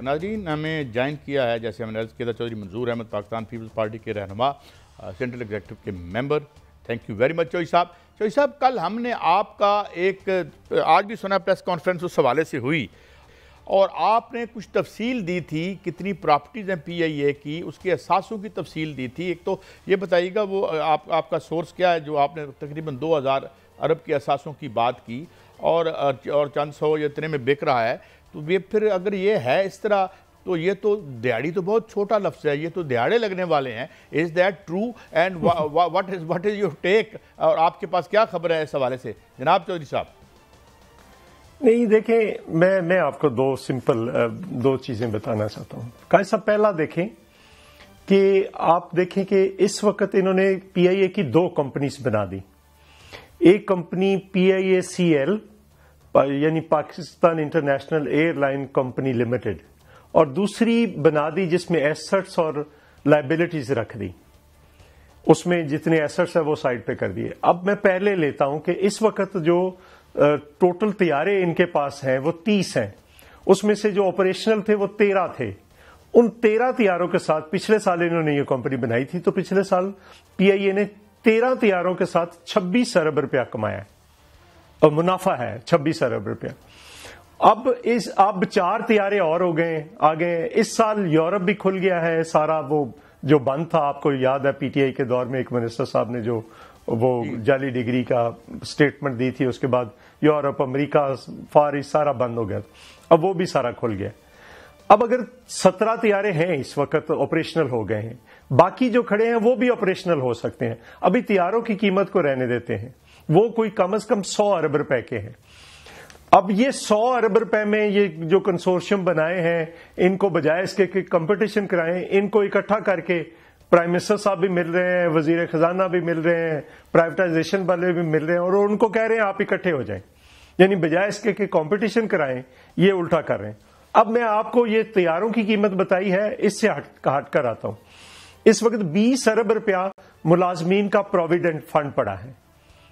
ناظرین، ہمیں جوائن کیا ہے جیسے ہم نے عرض کیا تھا چودھری منظور احمد، پاکستان پیپلز پارٹی کے رہنما، سینٹرل ایگزیکٹو کے member. Thank you very much Chaudhry صاحب. چودھری صاحب، کل ہم نے آپ کا ایک آج بھی سنا پریس کانفرنس اس حوالے سے ہوئی اور آپ نے کچھ تفصیل دی تھی کتنی پراپرٹیز ہیں پی آئی اے کی، اس کے اثاثوں کی تفصیل دی تھی. ایک تو یہ بتائیے گا وہ آپ کا سورس کیا ہے جو آپ نے تقریباً 2000 ارب کے اثاثوں کی بات کی اور چند سو یا اتنے میں بک رہا ہے. تو یہ پھر اگر یہ ہے اس طرح تو یہ تو دیہڑی تو بہت چھوٹا لفظ ہے، یہ تو دیہڑے لگنے والے ہیں. Is that true and what is your take, اور آپ کے پاس کیا خبر ہے اس حوالے سے جناب چودھری صاحب؟ نہیں دیکھیں، میں آپ کو دو چیزیں بتانا چاہتا ہوں. قائد صاحب، پہلا دیکھیں کہ آپ دیکھیں کہ اس وقت انہوں نے پی آئی اے کی 2 کمپنیز بنا دی. ایک کمپنی پی آئی اے سی ایل یعنی Pakistan international air line company limited, اور دوسری بنا دی جس میں ایسٹس اور لائبلٹیز رکھ دی. اس میں جتنے ایسٹس ہیں وہ سائڈ پہ کر دیے. اب میں پہلے لیتا ہوں کہ اس وقت جو ٹوٹل طیارے ان کے پاس ہیں وہ 30 ہیں. اس میں سے جو آپریشنل تھے وہ 13 تھے. ان 13 طیاروں کے ساتھ پچھلے سال انہوں نے یہ کمپنی بنائی تھی، تو پچھلے سال پی آئی اے نے 13 طیاروں کے ساتھ 26 ارب روپیہ کمایا اور منافع ہے 26 ارب روپیہ. اب 4 طیارے اور ہو گئے آگے. اس سال یورپ بھی کھل گیا ہے سارا، وہ جو بند تھا آپ کو یاد ہے پی ٹی آئی کے دور میں ایک منسٹر صاحب نے جو وہ جعلی ڈگری کا سٹیٹمنٹ دی تھی، اس کے بعد یورپ، امریکہ، فار ایسٹ سارا بند ہو گیا تھا. اب وہ بھی سارا کھل گیا. اب اگر 17 طیارے ہیں اس وقت آپریشنل ہو گئے ہیں، باقی جو کھڑے ہیں وہ بھی آپریشنل ہو سکتے ہیں. ابھی طیاروں کی قیمت کو رہنے دیتے ہیں، وہ کوئی کم از کم 100 ارب روپے کے ہیں. اب یہ 100 ارب روپے میں یہ جو کنسورشیم بنائے ہیں، ان کو بجائے اس کے کمپٹیشن کرائیں، ان کو اکٹھا کر کے پرائم منسٹر صاحب بھی مل رہے ہیں، وزیر خزانہ بھی مل رہے ہیں، پرائیویٹائزیشن والے بھی مل رہے ہیں، اور ان کو کہہ رہے ہیں آپ اکٹھے ہو جائیں. یعنی بجائے اس کے کہ کمپٹیشن کرائیں، یہ الٹا کر رہے ہیں. اب میں آپ کو یہ طیاروں کی قیمت بتائی ہے، اس سے ہٹ کر آتا ہوں. اس وقت 20 ارب روپیہ ملازمین کا پروویڈنٹ فنڈ پڑا ہے،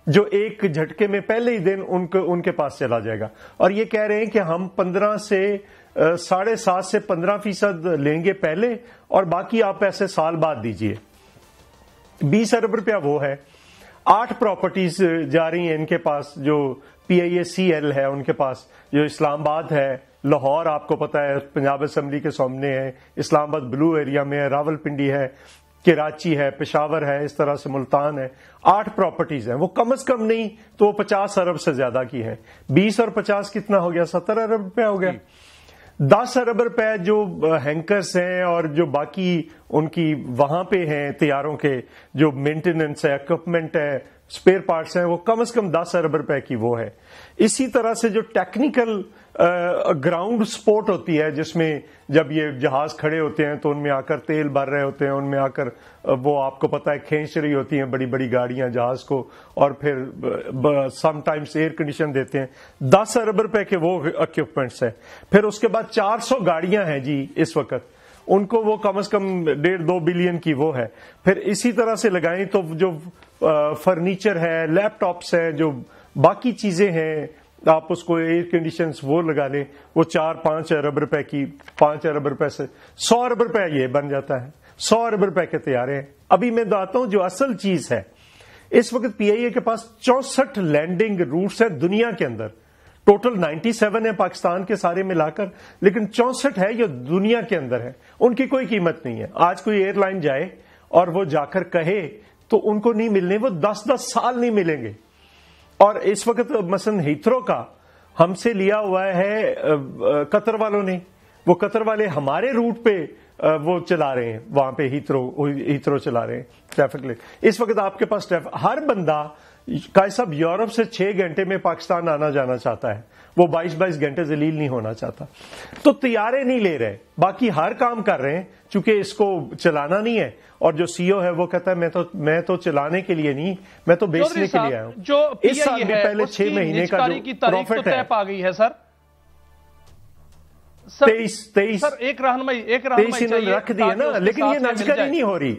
جو ایک جھٹکے میں پہلے ہی دن ان کے پاس چلا جائے گا. اور یہ کہہ رہے ہیں کہ ہم 15 سے 7.5 سے 15% لیں گے پہلے، اور باقی آپ پیسے سال بعد دیجئے. 20 ارب روپیہ وہ ہے. 8 پراپرٹیز جا رہی ہیں ان کے پاس، جو پی آئی اے سی ایل ہے ان کے پاس، جو اسلام آباد ہے، لاہور آپ کو پتا ہے پنجاب اسمبلی کے سامنے ہے، اسلام آباد بلو ایریا میں ہے، راول پنڈی ہے، کراچی ہے، پشاور ہے، اس طرح سے ملتان ہے. 8 پراپرٹیز ہیں. وہ کم از کم نہیں تو وہ 50 ارب سے زیادہ کی ہیں. 20 اور 50 کتنا ہو گیا؟ 70 ارب روپے ہو گیا. 10 ارب روپے جو ہینکرز ہیں اور جو باقی ان کی وہاں پہ ہیں طیاروں کے جو مینٹیننس ہے، اکوپمنٹ ہے، اسپیئر پارٹس ہیں، وہ کم از کم 10 ارب روپے کی وہ ہے. اسی طرح سے جو ٹیکنیکل گراؤنڈ سپورٹ ہوتی ہے، جس میں جب یہ جہاز کھڑے ہوتے ہیں تو ان میں آ کر تیل بھر رہے ہوتے ہیں، ان میں آ کر وہ آپ کو پتا ہے کھینچ رہی ہوتی ہیں بڑی بڑی گاڑیاں جہاز کو، اور پھر سم ٹائمز ایئر کنڈیشن دیتے ہیں. 10 ارب روپے کے وہ اکوپمنٹس ہیں. پھر اس کے بعد 400 گاڑیاں ہیں جی اس وقت، ان کو وہ کم از کم 1.5-2 بلین کی وہ ہے. پھر اسی طرح سے لگائیں تو جو فرنیچر ہے، لیپ ٹاپس ہیں، جو باقی چیزیں ہیں، آپ اس کو ایئر کنڈیشنز وہ لگا لیں، وہ 4-5 ارب روپے کی، 5 ارب روپے سے 100 ارب روپے یہ بن جاتا ہے. 100 ارب روپے کے طیارے ہیں. ابھی میں بتاتا ہوں جو اصل چیز ہے، اس وقت پی آئی اے کے پاس 64 لینڈنگ روٹس ہیں دنیا کے اندر. ٹوٹل 97 ہے پاکستان کے سارے ملا کر، لیکن 64 ہے جو دنیا کے اندر ہے. ان کی کوئی قیمت نہیں ہے. آج کوئی ایئر لائن جائے اور وہ جا کر کہے تو ان کو نہیں ملنے، وہ 10 سال نہیں ملیں گے. اور اس وقت مثلا ہیتھرو کا ہم سے لیا ہوا ہے قطر والوں نے. وہ قطر والے ہمارے روٹ پہ وہ چلا رہے ہیں، وہاں پہ ہیتھرو چلا رہے ہیں ٹریفک لے. اس وقت آپ کے پاس ہر بندہ قائد صاحب یورپ سے 6 گھنٹے میں پاکستان آنا جانا چاہتا ہے، وہ 22 گھنٹے ذلیل نہیں ہونا چاہتا. تو طیارے نہیں لے رہے، باقی ہر کام کر رہے ہیں چونکہ اس کو چلانا نہیں ہے. اور جو سی او ہے وہ کہتا ہے میں تو چلانے کے لیے نہیں، میں تو بیچنے کے لیے آیا ہوں. جو اس سال بھی پہلے 6 مہینے کا جو پروفٹ ہے آ گئی ہے سر 23 سر ایک رہنمائی رکھ دی ہے نا. لیکن یہ نجکری نہیں ہو رہی.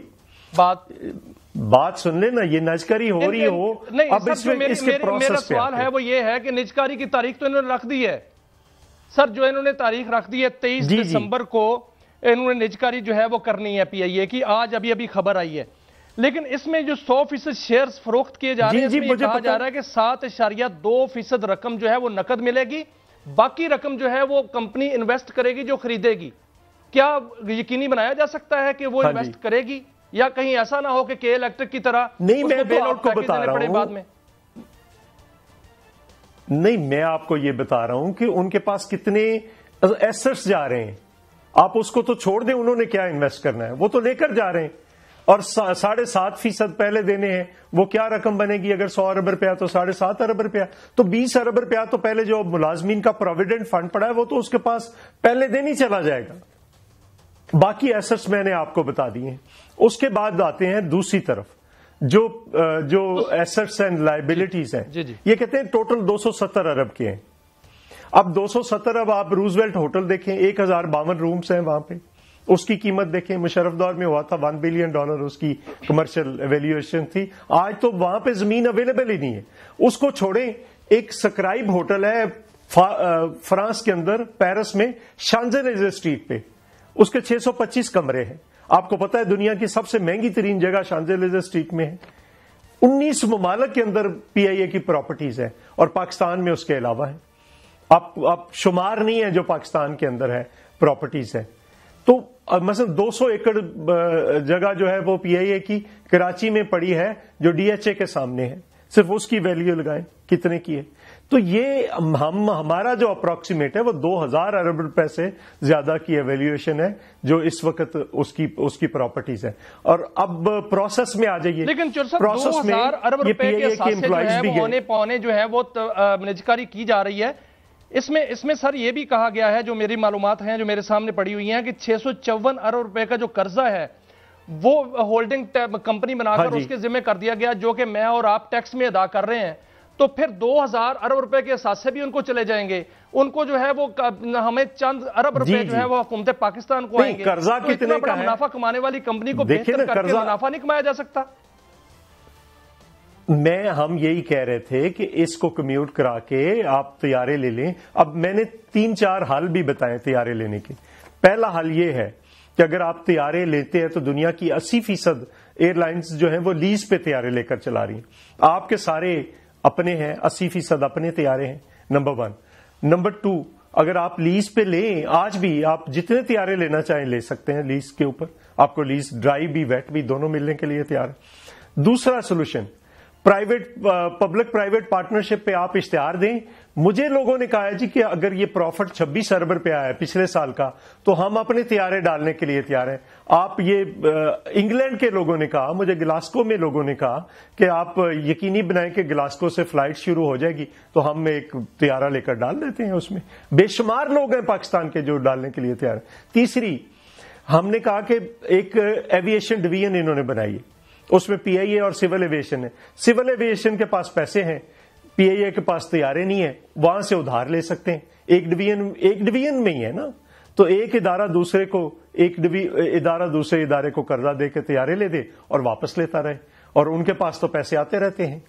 بات سن لیں نا، یہ نجکری ہو رہی ہو. اب اس کے میرا سوال ہے وہ یہ ہے کہ نجکاری کی تاریخ تو انہوں نے رکھ دی ہے. سر جو انہوں نے تاریخ رکھ دی ہے 23 دسمبر کو انہوں نے نجکاری جو ہے وہ کرنی ہے پی آئی اے کی، آج ابھی خبر آئی ہے، لیکن اس میں جو 100% شیئرز فروخت کیے جا رہے ہیں اس میں یہ کہا جا رہا ہے کہ 7.2% رقم جو ہے وہ نقد ملے گی، باقی رقم جو ہے وہ کمپنی انویسٹ کرے گی جو خریدے گی۔ کیا یقینی بنایا جا سکتا ہے کہ وہ انویسٹ کرے گی، یا کہیں ایسا نہ ہو کہ کے الیکٹرک کی طرح نہیں، میں بیل آپ آؤٹ کو پیکیج بتا دینے رہا پڑے بعد ہوں، میں؟ نہیں میں آپ کو یہ بتا رہا ہوں کہ ان کے پاس کتنے ایسٹس جا رہے ہیں، آپ اس کو تو چھوڑ دیں، انہوں نے کیا انویسٹ کرنا ہے، وہ تو لے کر جا رہے ہیں، اور 7.5% پہلے دینے ہیں، وہ کیا رقم بنے گی؟ اگر 100 ارب روپیہ تو 7.5 ارب روپیہ، تو 20 ارب روپیہ تو پہلے جو ملازمین کا پروویڈنٹ فنڈ پڑا ہے وہ تو اس کے پاس پہلے دن ہی چلا جائے گا۔ باقی ایسٹس میں نے آپ کو بتا دیے ہیں۔ اس کے بعد آتے ہیں دوسری طرف جو ایسٹس اینڈ لائبلٹیز ہیں، یہ کہتے ہیں ٹوٹل 270 ارب کے ہیں۔ اب 270 ارب، آپ روزویلٹ ہوٹل دیکھیں، 1052 رومز ہیں وہاں پہ، اس کی قیمت دیکھیں، مشرف دور میں ہوا تھا $1 بلین اس کی کمرشل ایویلیویشن تھی، آج تو وہاں پہ زمین اویلیبل ہی نہیں ہے۔ اس کو چھوڑیں، ایک سکرائب ہوٹل ہے فرانس کے اندر، پیرس میں، شانزلیزے اسٹریٹ پہ، اس کے 625 کمرے ہیں۔ آپ کو پتا ہے دنیا کی سب سے مہنگی ترین جگہ شانزلیزے اسٹریٹ میں ہے۔ 19 ممالک کے اندر پی آئی اے کی پراپرٹیز ہیں، اور پاکستان میں اس کے علاوہ ہیں، آپ شمار نہیں ہے جو پاکستان کے اندر ہے پراپرٹیز ہیں۔ تو مثلا 200 ایکڑ جگہ جو ہے وہ پی آئی اے کی کراچی میں پڑی ہے جو ڈی ایچ اے کے سامنے ہے، صرف اس کی ویلیو لگائیں کتنے کی ہے۔ تو یہ ہمارا جو اپروکسیمیٹ ہے وہ 2000 ارب روپے سے زیادہ کی ایویلیویشن ہے جو اس وقت اس کی پراپرٹیز ہے۔ اور اب پروسیس میں آ جائیے، لیکن 2000 ارب روپے کے حساب سے جو ہے وہ اونے پونے جو ہے وہ نجکاری کی جا رہی ہے۔ اس میں سر یہ بھی کہا گیا ہے، جو میری معلومات ہیں جو میرے سامنے پڑی ہوئی ہیں، کہ 654 ارب روپے کا جو قرضہ ہے وہ ہولڈنگ کمپنی بنا کر اس کے ذمہ کر دیا گیا، جو کہ میں اور آپ ٹیکس میں ادا کر رہے ہیں۔ تو پھر 2000 ارب روپے کے حساب سے بھی ان کو چلے جائیں گے، ان کو جو ہے وہ ہمیں چند ارب روپے جو ہے وہ حکومت پاکستان کو آئیں گے۔ قرضہ کتنے کا ہے؟ منافع کمانے والی کمپنی کو بہتر کر کے منافع نہیں کمایا جا سکتا؟ ہم یہی کہہ رہے تھے کہ اس کو کمیوٹ کرا کے آپ طیارے لے لیں۔ اب میں نے 3-4 حل بھی بتائے طیارے لینے کے۔ پہلا حل یہ ہے کہ اگر آپ طیارے لیتے ہیں تو دنیا کی 80% ایئر لائنز جو ہیں وہ لیز پہ طیارے لے کر چلا رہی ہیں، آپ کے سارے اپنے ہیں، 80% اپنے طیارے ہیں، نمبر 1۔ نمبر 2، اگر آپ لیز پہ لیں، آج بھی آپ جتنے طیارے لینا چاہیں لے سکتے ہیں لیز کے اوپر، آپ کو لیز ڈرائی بھی ویٹ بھی دونوں ملنے کے لیے تیار ہے۔ دوسرا سولوشن، پبلک پرائیویٹ پارٹنرشپ پہ آپ اشتہار دیں۔ مجھے لوگوں نے کہا ہے جی کہ اگر یہ پروفٹ 26 ارب روپے آیا ہے پچھلے سال کا تو ہم اپنے طیارے ڈالنے کے لیے تیار ہیں۔ آپ یہ انگلینڈ کے لوگوں نے کہا، مجھے گلاسکو میں لوگوں نے کہا کہ آپ یقینی بنائیں کہ گلاسکو سے فلائٹ شروع ہو جائے گی تو ہم ایک طیارہ لے کر ڈال دیتے ہیں۔ اس میں بے شمار لوگ ہیں پاکستان کے جو ڈالنے کے لیے تیار ہیں۔ تیسری، ہم نے کہا کہ ایک ایویشن ڈویژن انہوں نے بنائی ہے، اس میں پی آئی اے اور سول ایویشن ہے۔ سول ایویشن کے پاس پیسے ہیں، پی آئی اے کے پاس طیارے نہیں ہیں، وہاں سے ادھار لے سکتے ہیں۔ ایک ڈویژن میں ہی ہے نا، تو ایک ادارہ دوسرے ادارے کو قرضہ دے کے طیارے لے دے اور واپس لیتا رہے، اور ان کے پاس تو پیسے آتے رہتے ہیں۔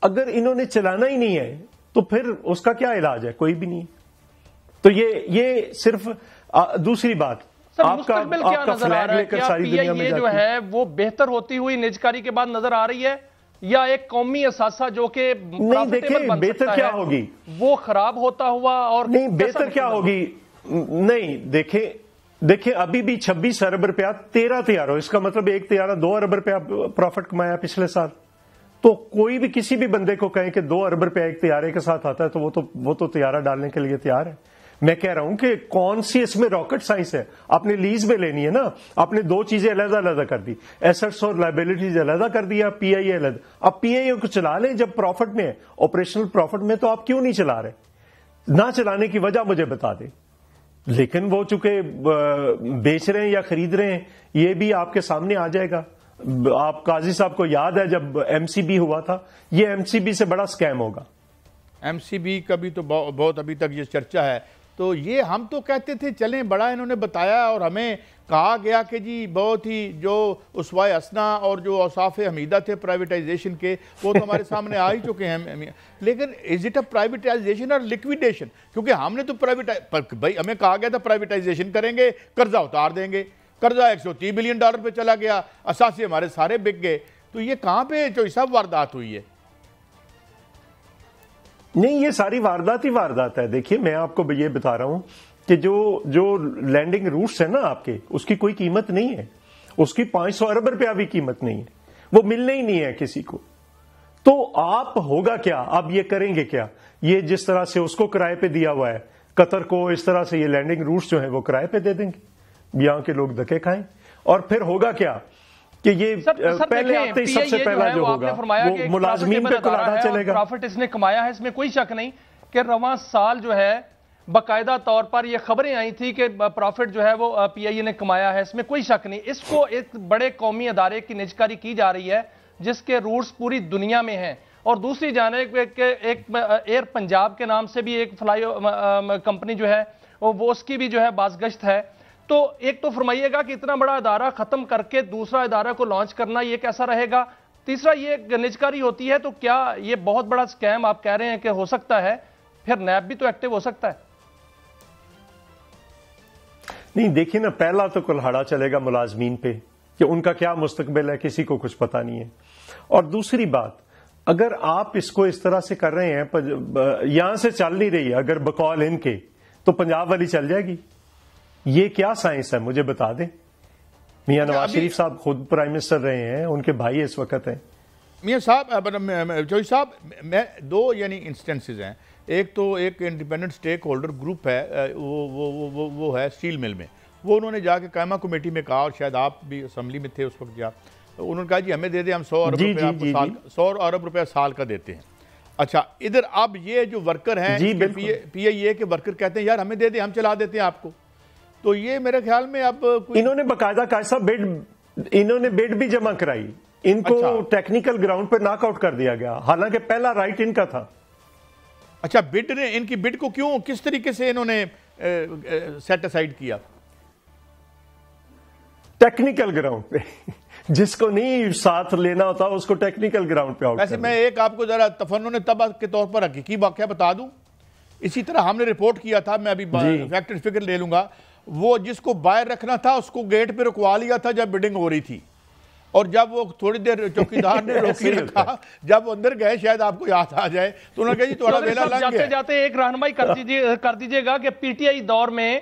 اگر انہوں نے چلانا ہی نہیں ہے تو پھر اس کا کیا علاج ہے؟ کوئی بھی نہیں۔ تو یہ صرف دوسری بات، مستقبل کیا نظر آ رہا ہے؟ کیا پی آئی اے جو ہے وہ بہتر ہوتی ہوئی نجکاری کے بعد نظر آ رہی ہے، یا ایک قومی اثاثہ جو کہ دیکھیں بہتر کیا ہوگی وہ خراب ہوتا ہوا؟ اور نہیں بہتر کیا ہوگی؟ نہیں دیکھیں ابھی بھی 26 ارب روپیہ 13 طیاروں، اس کا مطلب ایک طیارہ 2 ارب روپیہ پروفٹ کمایا پچھلے سال۔ تو کوئی بھی کسی بھی بندے کو کہیں کہ 2 ارب روپیہ ایک طیارے کے ساتھ آتا ہے تو وہ تو طیارہ ڈالنے کے لیے تیار ہے۔ میں کہہ رہا ہوں کہ کون سی اس میں راکٹ سائنس ہے؟ آپ نے لیز میں لینی ہے نا، آپ نے 2 چیزیں علیحدہ کر دی، ایسٹس اور لائبلٹیز علیحدہ کر دیا، پی آئی اے علیحدہ۔ اب پی آئی اے کو چلا لیں جب پروفٹ میں ہے، آپریشنل پروفٹ میں، تو آپ کیوں نہیں چلا رہے؟ نہ چلانے کی وجہ مجھے بتا دیں۔ لیکن وہ چونکہ بیچ رہے ہیں یا خرید رہے ہیں، یہ بھی آپ کے سامنے آ جائے گا۔ آپ قاضی صاحب کو یاد ہے جب ایم سی بی ہوا تھا، یہ ایم سی بی سے بڑا سکیم ہوگا۔ ایم سی بی کا بھی تو بہت ابھی تک یہ چرچا ہے تو یہ ہم تو کہتے تھے چلیں بڑا انہوں نے بتایا اور ہمیں کہا گیا کہ جی بہت ہی جو اسوائے حسنہ اور جو اوصاف حمیدہ تھے پرائیویٹائزیشن کے وہ تو ہمارے سامنے آ ہی چکے ہیں. لیکن از اٹ اے پرائیویٹائزیشن اور لیکویڈیشن؟ کیونکہ ہم نے تو بھائی ہمیں کہا گیا تھا پرائیویٹائزیشن کریں گے، قرضہ اتار دیں گے. قرضہ $130 بلین پہ چلا گیا، اساسی ہمارے سارے بک گئے. تو یہ کہاں پہ چوہی صاحب واردات ہوئی ہے؟ نہیں، یہ ساری واردات ہی واردات ہے. دیکھیے میں آپ کو یہ بتا رہا ہوں کہ جو لینڈنگ روٹس ہیں نا آپ کے، اس کی کوئی قیمت نہیں ہے. اس کی 500 ارب روپیہ بھی قیمت نہیں ہے، وہ ملنے ہی نہیں ہے کسی کو. تو آپ ہوگا کیا؟ آپ یہ کریں گے کیا؟ یہ جس طرح سے اس کو کرائے پہ دیا ہوا ہے قطر کو، اس طرح سے یہ لینڈنگ روٹس جو ہیں وہ کرائے پہ دے دیں گے، یہاں کے لوگ دھکے کھائیں. اور پھر ہوگا کیا کہ یہ پہلے آتے ہی سب سے پہلا جو ہوگا وہ ملازمین پہ کلاڑا چلے گا. پروفٹ اس نے کمایا ہے، اس میں کوئی شک نہیں کہ رواں سال جو ہے باقاعدہ طور پر یہ خبریں آئی تھی کہ پروفٹ جو ہے وہ پی آئی اے نے کمایا ہے، اس میں کوئی شک نہیں. اس کو ایک بڑے قومی ادارے کی نجکاری کی جا رہی ہے جس کے روٹس پوری دنیا میں ہیں. اور دوسری جانب ایک ایئر پنجاب کے نام سے بھی ایک فلائی کمپنی جو ہے وہ اس کی بھی جو ہے بازگشت ہے. تو ایک تو فرمائیے گا کہ اتنا بڑا ادارہ ختم کر کے دوسرا ادارہ کو لانچ کرنا یہ کیسا رہے گا؟ تیسرا یہ نجکاری ہوتی ہے تو کیا یہ بہت بڑا سکیم آپ کہہ رہے ہیں کہ ہو سکتا ہے؟ پھر نیب بھی تو ایکٹیو ہو سکتا ہے. نہیں دیکھیں نا، پہلا تو کلہاڑا چلے گا ملازمین پہ کہ ان کا کیا مستقبل ہے، کسی کو کچھ پتا نہیں ہے. اور دوسری بات، اگر آپ اس کو اس طرح سے کر رہے ہیں، یہاں سے چل نہیں رہی ہے اگر بقول ان کے، تو پنجاب والی چل جائے گی. یہ کیا سائنس ہے مجھے بتا دیں. میاں نواز شریف صاحب خود پرائم منسٹر رہے ہیں، ان کے بھائی اس وقت ہیں. میاں صاحب چوہی صاحب، میں دو یعنی انسٹنسز ہیں. ایک تو ایک انڈیپینڈنٹ سٹیک ہولڈر گروپ ہے، وہ ہے اسٹیل مل میں. وہ انہوں نے جا کے قائمہ کمیٹی میں کہا، اور شاید آپ بھی اسمبلی میں تھے اس وقت جا، انہوں نے کہا جی ہمیں دے دیں، ہم 100 ارب روپے آپ کو سال 100 ارب روپے سال کا دیتے ہیں. اچھا ادھر اب یہ جو ورکر ہیں پی آئی اے کے ورکر کہتے ہیں یار ہمیں دے دیں، ہم چلا دیتے ہیں آپ کو. تو یہ میرے خیال میں اب انہوں نے باقاعدہ کیسا بیڈ بھی جمع کرائی. ان کو ٹیکنیکل گراؤنڈ پہ ناک آؤٹ کر دیا گیا، حالانکہ پہلا رائٹ ان کا تھا. اچھا بڈ نے ان کی بڈ کو کیوں کس طریقے سے انہوں نے سیٹ اسائیڈ کیا؟ ٹیکنیکل گراؤنڈ پہ جس کو نہیں ساتھ لینا ہوتا اس کو ٹیکنیکل گراؤنڈ پہ آؤٹ. ویسے میں ایک آپ کو ذرا تفنن طبع کے طور پر حقیقی واقعہ بتا دوں. اسی طرح ہم نے رپورٹ کیا تھا، میں ابھی فیکٹ اینڈ فگر لے لوں گا، وہ جس کو باہر رکھنا تھا اس کو گیٹ پہ رکوا لیا تھا جب بڈنگ ہو رہی تھی. اور جب وہ تھوڑی دیر چوکیدار نے روکی رکھا، جب وہ اندر گئے شاید آپ کو یاد آ جائے تو انہوں نے کہا جی تھوڑا ویلا لنگ گیا. جاتے جاتے ایک رہنمائی کر دیجئے گا کہ پی ٹی آئی دور میں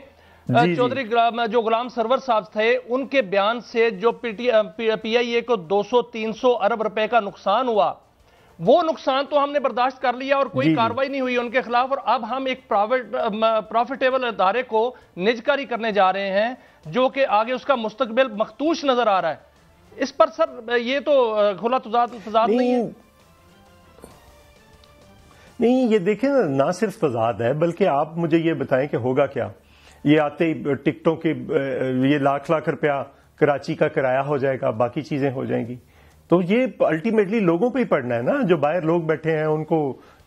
چودھری جو غلام سرور صاحب تھے، ان کے بیان سے جو پی آئی اے کو 200-300 ارب روپے کا نقصان ہوا، وہ نقصان تو ہم نے برداشت کر لیا اور کوئی کارروائی نہیں ہوئی ان کے خلاف. اور اب ہم ایک پروفیٹیبل ادارے کو نجکاری کرنے جا رہے ہیں جو کہ آگے اس کا مستقبل مختوش نظر آ رہا ہے. اس پر سر یہ تو کھلا تضاد نہیں ہے. نہیں یہ دیکھیں نہ صرف تضاد ہے، بلکہ آپ مجھے یہ بتائیں کہ ہوگا کیا. یہ آتے ہی ٹکٹوں کے یہ لاکھ روپیہ کراچی کا کرایہ ہو جائے گا، باقی چیزیں ہو جائیں گی. تو یہ الٹیمیٹلی لوگوں پہ ہی پڑنا ہے نا، جو باہر لوگ بیٹھے ہیں ان کو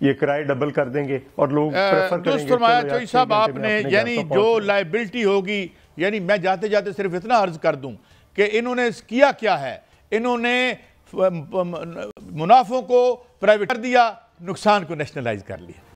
یہ کرائے ڈبل کر دیں گے اور لوگ پریفر کریں گے. فرمایا چوہی صاحب آپ نے، یعنی جو لائبلٹی ہوگی، یعنی میں جاتے جاتے صرف اتنا عرض کر دوں کہ انہوں نے کیا ہے، انہوں نے منافعوں کو پرائیویٹ کر دیا، نقصان کو نیشنلائز کر لیا.